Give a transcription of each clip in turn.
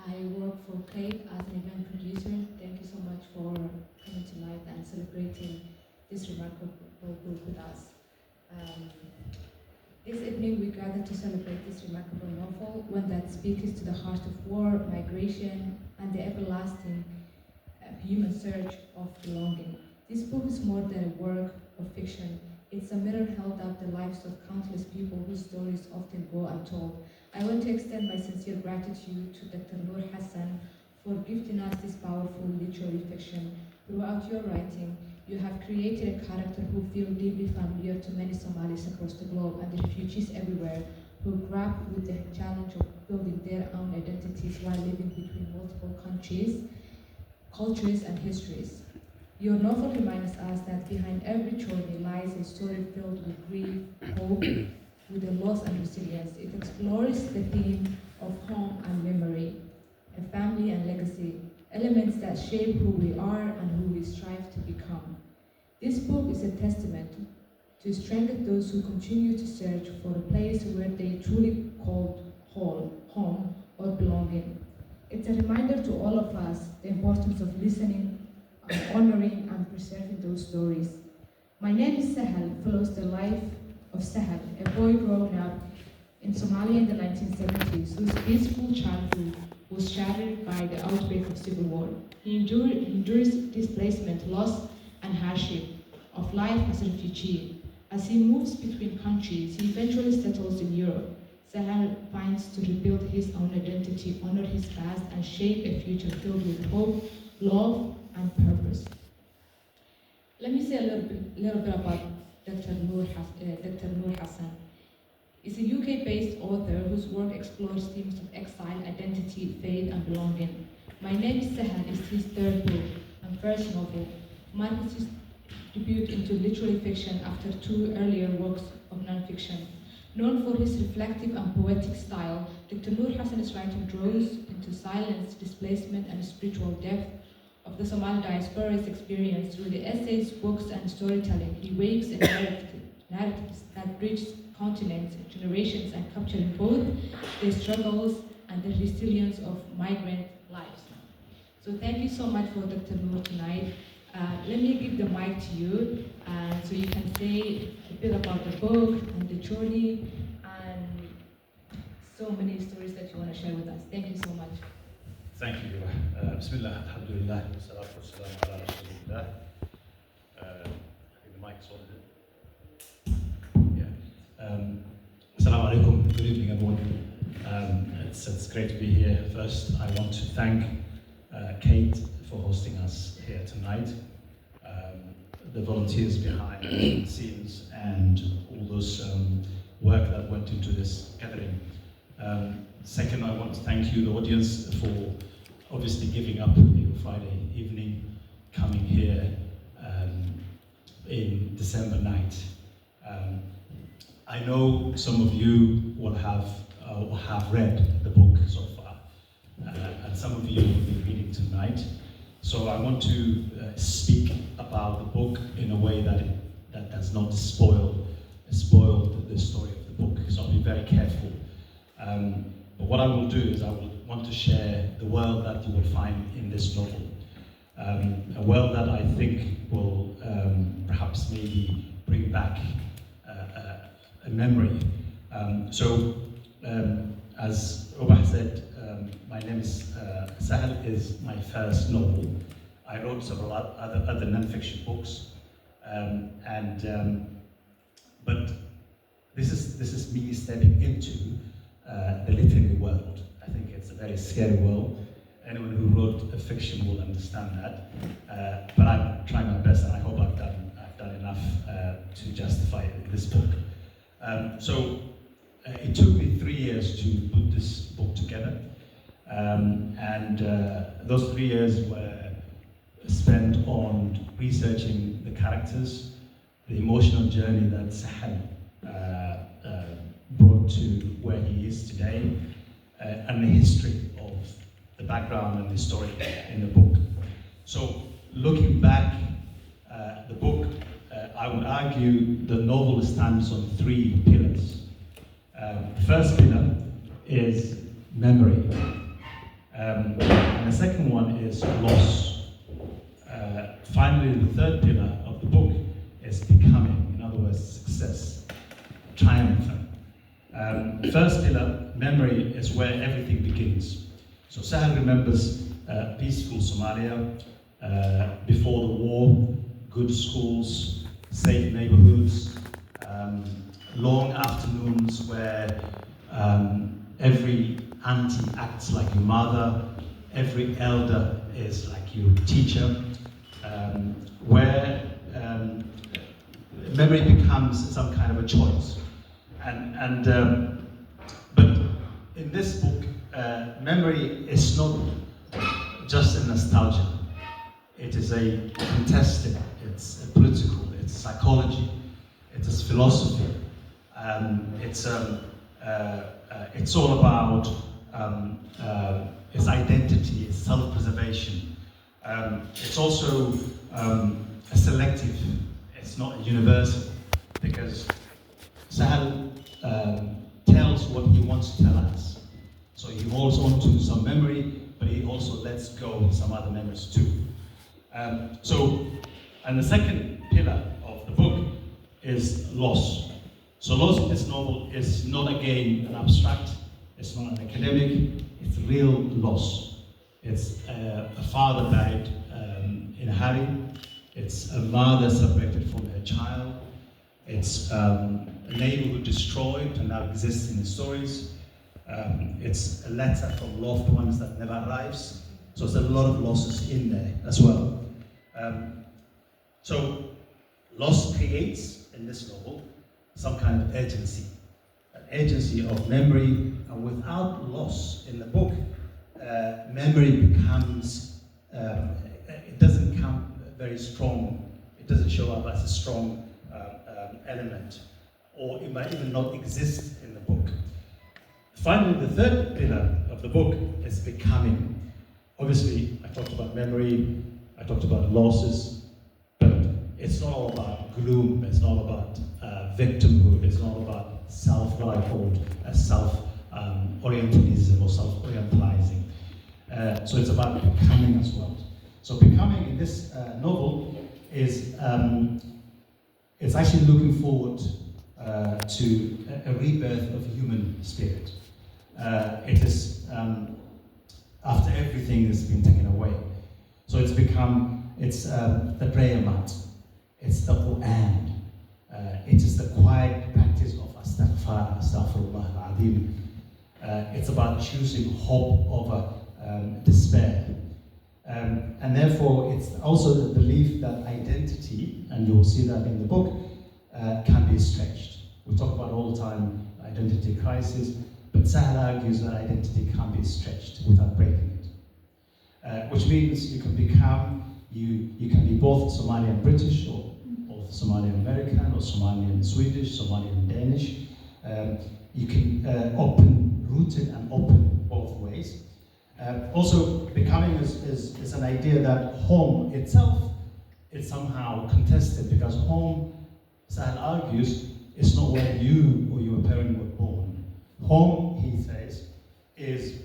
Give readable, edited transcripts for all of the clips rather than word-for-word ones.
I work for Kate as an event producer. Thank you so much for coming tonight and celebrating this remarkable book with us. Um, this evening we gather to celebrate this remarkable novel, one that speaks to the heart of war, migration, and the everlasting human search of belonging. This book is more than a work of fiction. It's a mirror held up the lives of countless people whose stories often go untold. I want to extend my sincere gratitude to Dr. Noor Hassan for gifting us this powerful literary fiction. Throughout your writing, you have created a character who feels deeply familiar to many Somalis across the globe and the refugees everywhere who grapple with the challenge of building their own identities while living between multiple countries, cultures, and histories. Your novel reminds us that behind every journey lies a story filled with grief, hope, with the loss and resilience. It explores the theme of home and memory, a family and legacy, elements that shape who we are and who we strive to become. This book is a testament to strengthen those who continue to search for a place where they truly call home or belonging. It's a reminder to all of us the importance of listening, honoring, and preserving those stories. My name is Sahal, follows the life of Sahal, a boy grown up in Somalia in the 1970s, whose peaceful childhood was shattered by the outbreak of civil war. He endures displacement, loss, and hardship of life as a refugee. As he moves between countries, he eventually settles in Europe. Sahal finds to rebuild his own identity, honor his past, and shape a future filled with hope, love, and purpose. Let me say a little bit about Dr. Noor Hassan. He's a UK-based author whose work explores themes of exile, identity, faith, and belonging. My Name is Sahal is his third book and first novel, marks his debut into literary fiction after two earlier works of nonfiction. Known for his reflective and poetic style, Dr. Noor Hassan's writing draws into silence, displacement, and spiritual depth of the Somali diaspora's experience through the essays, books, and storytelling. He weaves a narratives that bridge continents, generations, and capturing both the struggles and the resilience of migrant lives. So thank you so much for Dr. Noor tonight. Let me give the mic to you, so you can say a bit about the book and the journey and so many stories that you want to share with us. Thank you so much. Thank you. Bismillah, alhamdulillah, salatu wassalamu ala rasulillah. I think the mic's on. Yeah. Assalamu alaikum. Good evening, everyone. It's great to be here. First, I want to thank Kate for hosting us here tonight. The volunteers behind the scenes and all those work that went into this gathering. Second, I want to thank you, the audience, for obviously giving up a Friday evening, coming here in December night. I know some of you will have read the book so far, and some of you will be reading tonight. So I want to speak about the book in a way that does not spoil the story of the book, so I'll be very careful. But what I will do is I will want to share the world that you will find in this novel. A world that I think will perhaps maybe bring back a memory. As Obah said, my name is Sahal is my first novel. I wrote several other non-fiction books, but this is me stepping into the literary world. I think it's a very scary world. Anyone who wrote a fiction will understand that. But I'm trying my best, and I hope I've done enough to justify this book. It took me 3 years to put this book together, and those 3 years were spent on researching the characters, the emotional journey that Sahal brought to where he is today, and the history of the background and the story in the book. So, looking back, the book, I would argue the novel stands on 3 pillars. The first pillar is memory. And the second one is loss. Finally, the third pillar of the book is becoming, in other words, success, triumphant. First pillar, memory, is where everything begins. So Sahal remembers peaceful Somalia before the war, good schools, safe neighborhoods, long afternoons where every auntie acts like your mother, every elder is like your teacher, where memory becomes some kind of a choice. But in this book, memory is not just a nostalgia. It is a contested, it's a political, it's psychology, it is philosophy. It's all about its identity, its self-preservation. It's also a selective, it's not universal, because Sahal tells what he wants to tell us. So he holds on to some memory, but he also lets go of some other memories too. And the second pillar of the book is loss. So loss in this novel is not again an abstract, it's not an academic, it's real loss. It's a father died in a hurry, it's a mother separated from her child, it's a neighborhood destroyed and now exists in the stories. It's a letter from loved ones that never arrives. So there's a lot of losses in there as well. So loss creates, in this novel, some kind of urgency. An agency of memory, and without loss in the book, memory becomes, it doesn't come very strong. It doesn't show up as a strong element, or it might even not exist in the book. Finally, the third pillar of the book is becoming. Obviously, I talked about memory, I talked about losses, but it's not all about gloom, it's not about victimhood, it's not about what I called self-orientalism or self-orientalizing. So it's about becoming as well. So becoming in this novel is it's actually looking forward to a rebirth of human spirit. It is after everything has been taken away. So it's the prayer mat, it's the Quran, it is the quiet practice of astaghfirullah al-azim. It's about choosing hope over despair. And therefore, it's also the belief that identity, and you'll see that in the book, can be stretched. We talk about all the time identity crisis, but Sahal argues that identity can be stretched without breaking it. Which means you can become, you can be both Somalian British, or Somalian American, or Somalian Swedish, Somalian Danish. You can rooted and open both ways. Also, becoming is an idea that home itself is somehow contested, because home, Sahal argues, is not where you or your parent were born. Home, he says, is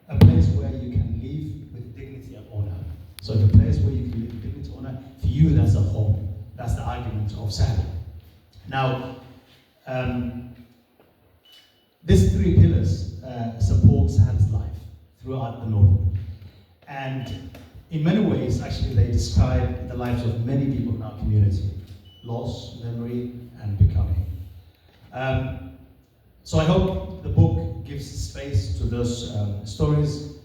a place where you can live with dignity and honor. So the place where you can live with dignity and honor, for you, that's a home. That's the argument of Sahal. Now, these three pillars support Sahal's life throughout the novel. And in many ways, actually, they describe the lives of many people in our community. Loss, memory, and becoming. So I hope the book gives space to those stories.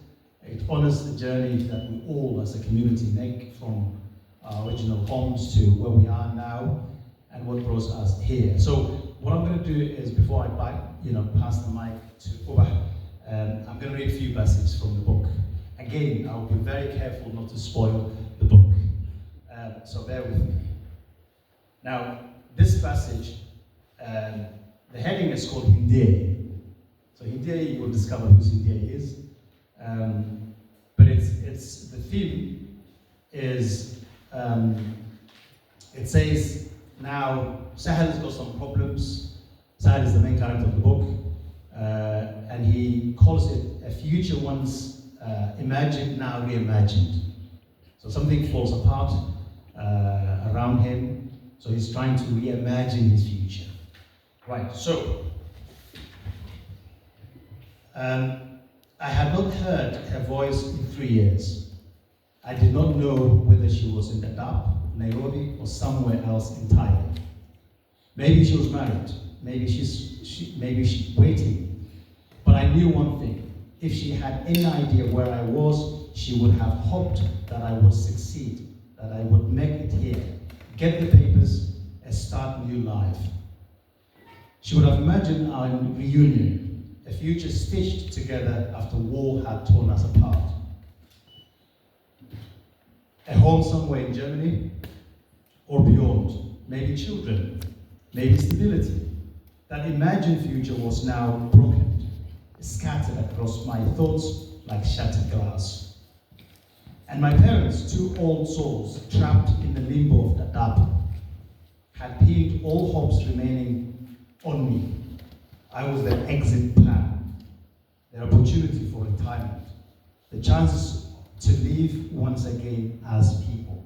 It honors the journey that we all as a community make from our original homes to where we are now and what brought us here. So what I'm going to do is, before I pass the mic to Uba, I'm going to read a few passages from the book. Again, I will be very careful not to spoil the book. So bear with me. Now, this passage, the heading is called Hindiye. So Hindiye, you will discover who Hindiye is. But it's the theme is, it says, now Sahal has got some problems. Sahal is the main character of the book. And he calls it a future once imagined, now reimagined. So something falls apart around him, so he's trying to reimagine his future. Right, so I had not heard her voice in 3 years. I did not know whether she was in Dadaab, Nairobi, or somewhere else in Thailand. Maybe she was married, maybe she's waiting. But I knew one thing: if she had any idea where I was, she would have hoped that I would succeed, that I would make it here, get the papers, and start a new life. She would have imagined our reunion, a future stitched together after war had torn us apart. A home somewhere in Germany or beyond, maybe children, maybe stability. That imagined future was now broken, scattered across my thoughts like shattered glass. And my parents, two old souls trapped in the limbo of Dadaab, had pinned all hopes remaining on me. I was their exit plan, their opportunity for retirement, the chances to live once again as people.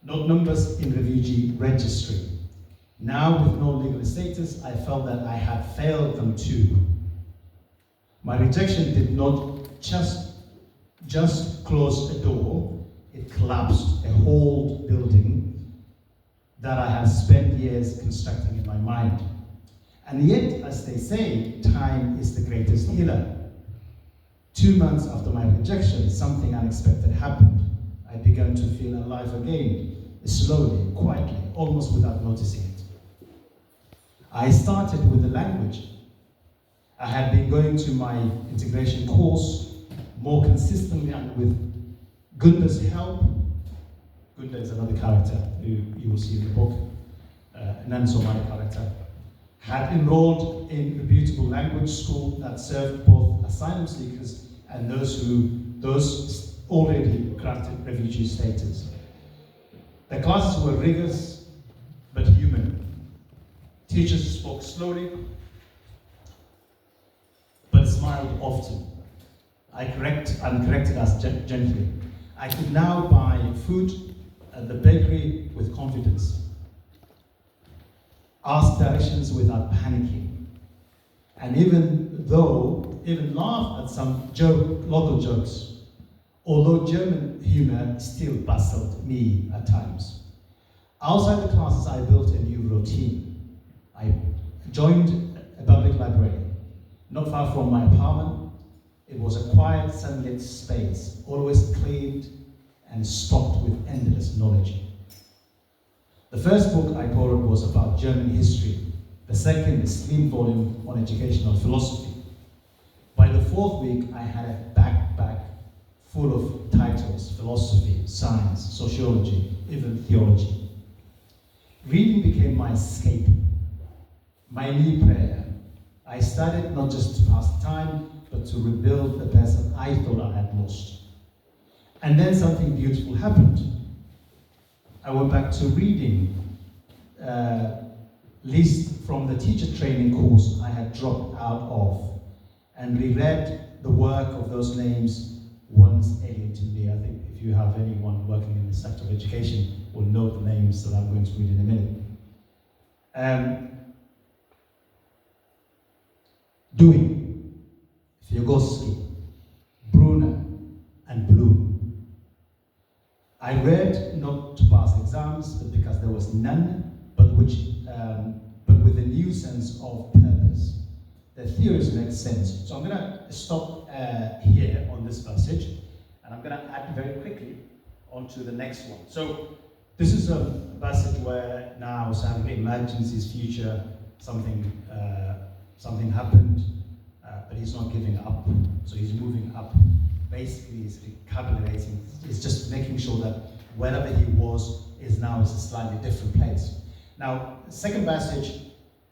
Not numbers in refugee registry. Now, with no legal status, I felt that I had failed them too. My rejection did not just close a door, it collapsed a whole building that I had spent years constructing in my mind. And yet, as they say, time is the greatest healer. 2 months after my rejection, something unexpected happened. I began to feel alive again, slowly, quietly, almost without noticing it. I started with the language. I had been going to my integration course more consistently, and with Gunda's help. Gunda is another character who you will see in the book, an Somali character. Had enrolled in reputable language school that served both asylum seekers and those already granted refugee status. The classes were rigorous but human. Teachers spoke slowly but smiled often. I corrected us gently. I could now buy food at the bakery with confidence. Ask directions without panicking. And even laugh at some local jokes, although German humor still puzzled me at times. Outside the classes, I built a new routine. I joined a public library, not far from my apartment. It was a quiet, sunlit space, always cleaned and stocked with endless knowledge. The first book I borrowed was about German history. The second, a slim volume on educational philosophy. By the fourth week, I had a backpack full of titles: philosophy, science, sociology, even theology. Reading became my escape, my new prayer. I studied not just to pass time, but to rebuild the person I thought I had lost. And then something beautiful happened. I went back to reading lists from the teacher training course I had dropped out of, and reread the work of those names once alien to me. I think if you have anyone working in the sector of education will know the names that I'm going to read in a minute. Doing, Fyagosky, Brunner, and Bloom. I read not to pass exams, but because there was none, but with a new sense of purpose. The theories make sense. So I'm going to stop here on this passage, and I'm going to add very quickly onto the next one. So this is a passage where now Sam imagines his future. Something happened, but he's not giving up. So he's moving up. Basically, he's recalibrating. It's just making sure that wherever he was is now is a slightly different place. Now, the second passage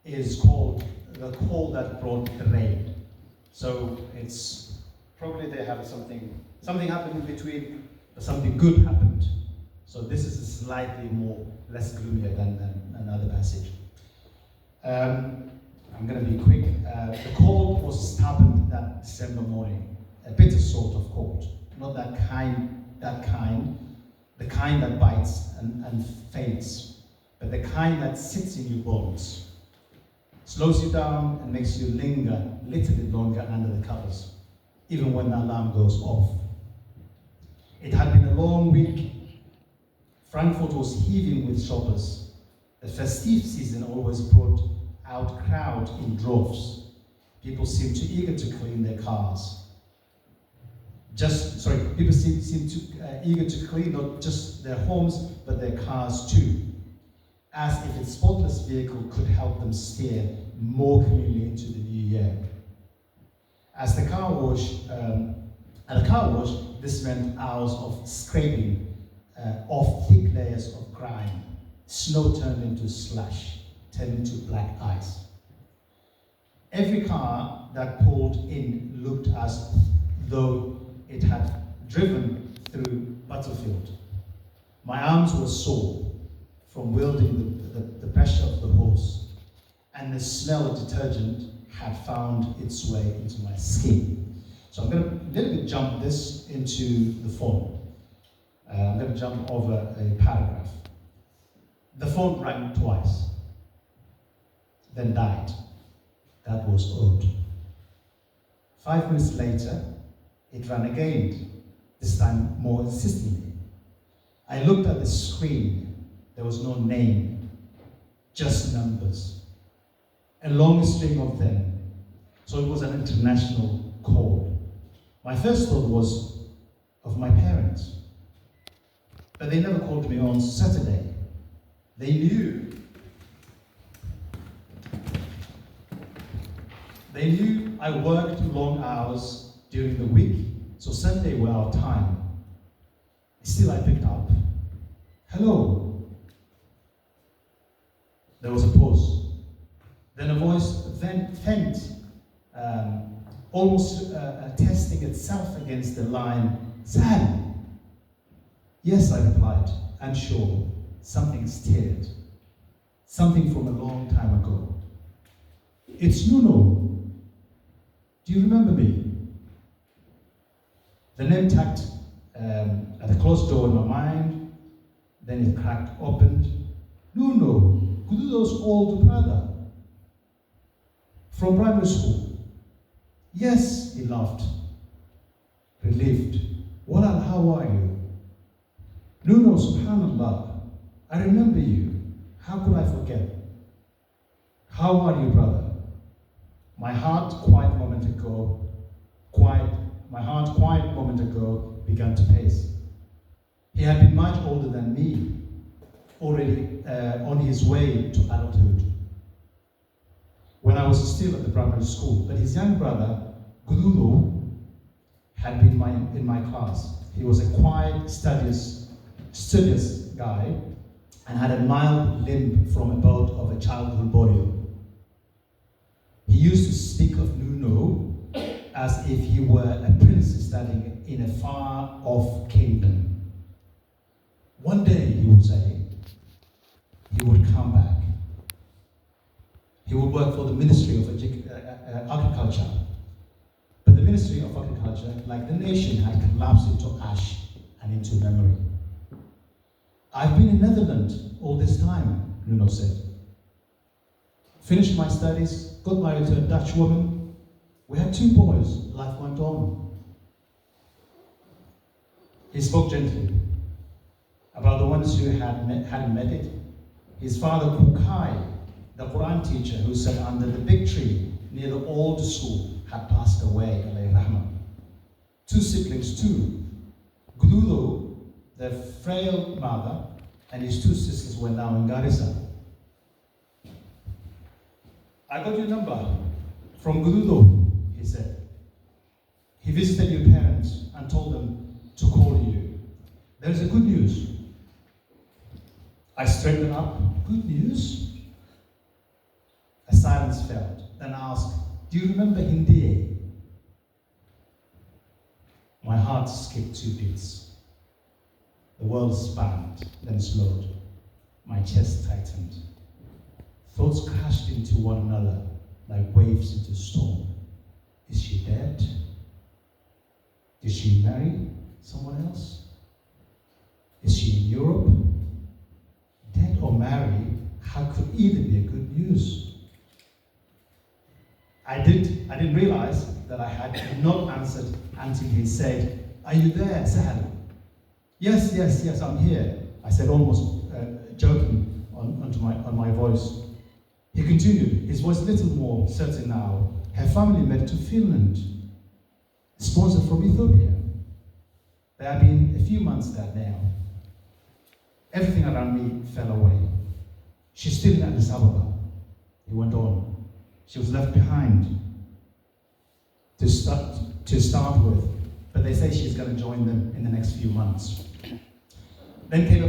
is called The Call That Brought the Rain. So it's probably they have something happened in between, but something good happened. So this is a slightly less gloomier than another passage. I'm going to be quick. The cold was stubborn that December morning, a bitter sort of cold. not the kind that bites and fades, but the kind that sits in your bones, slows you down and makes you linger a little bit longer under the covers, even when the alarm goes off. It had been a long week. Frankfurt was heaving with shoppers. The festive season always brought out crowd in droves. People seemed too eager to clean their cars. People seemed too eager to clean not just their homes, but their cars too, as if a spotless vehicle could help them steer more cleanly into the new year. At the car wash, this meant hours of scraping off thick layers of grime. Snow turned into slush, turned into black ice. Every car that pulled in looked as though it had driven through battlefield. My arms were sore from wielding the pressure of the hose, and the smell of detergent had found its way into my skin. So I'm going to a little bit jump this into the phone. I'm going to jump over a paragraph. The phone rang twice, then died. That was odd. 5 minutes later, it rang again, this time more insistently. I looked at the screen. There was no name, just numbers. A long string of them. So it was an international call. My first thought was of my parents. But they never called me on Saturday. They knew I worked long hours during the week, so Sunday were our time. Still I picked up. Hello. There was a pause. Then a voice faint, almost testing itself against the line. SAHAL. Yes, I replied, unsure. Something stirred. Something from a long time ago. It's Nuno. Do you remember me? The name tapped at a closed door in my mind. Then it cracked open. Nuno, Gududo's older brother. From primary school. Yes, he laughed. Relieved. Walal, how are you? Nuno, subhanallah. I remember you. How could I forget? How are you, brother? My heart quiet moment ago began to pace. He had been much older than me, already on his way to adulthood, when I was still at the primary school. But his young brother, Gududo, had been in my class. He was a quiet, studious guy, and had a mild limp from a bout of a childhood polio. He used to speak of Nuno as if he were a prince studying in a far-off kingdom. One day, he would say, he would come back. He would work for the Ministry of Agriculture. But the Ministry of Agriculture, like the nation, had collapsed into ash and into memory. I've been in Netherlands all this time, Nuno said. Finished my studies, got married to a Dutch woman. We had 2 boys. Life went on. He spoke gently about the ones who hadn't met it. His father, Kukai, the Quran teacher who sat under the big tree near the old school, had passed away, alayhi rahmah. 2 siblings too. Gududo, the frail mother, and his 2 sisters were now in Garissa. I got your number from Gududo, he said. He visited your parents and told them to call you. There's a good news. I straightened up. Good news? A silence fell. Then asked, do you remember Hindi? My heart skipped 2 beats. The world spanned, then slowed. My chest tightened. Thoughts crashed into one another like waves into a storm. Is she dead? Did she marry? someone else? Is she in Europe? Dead or married, how could either be a good news? I didn't realize that I had not answered until he said, "Are you there, Sahal?" Yes, I'm here. I said, almost joking on my voice. He continued, his voice a little more certain now. Her family met to Finland, sponsored from Ethiopia. They have been a few months there now. Everything around me fell away. She's still in Addis Ababa. He went on. She was left behind to start with, but they say she's going to join them in the next few months. Then came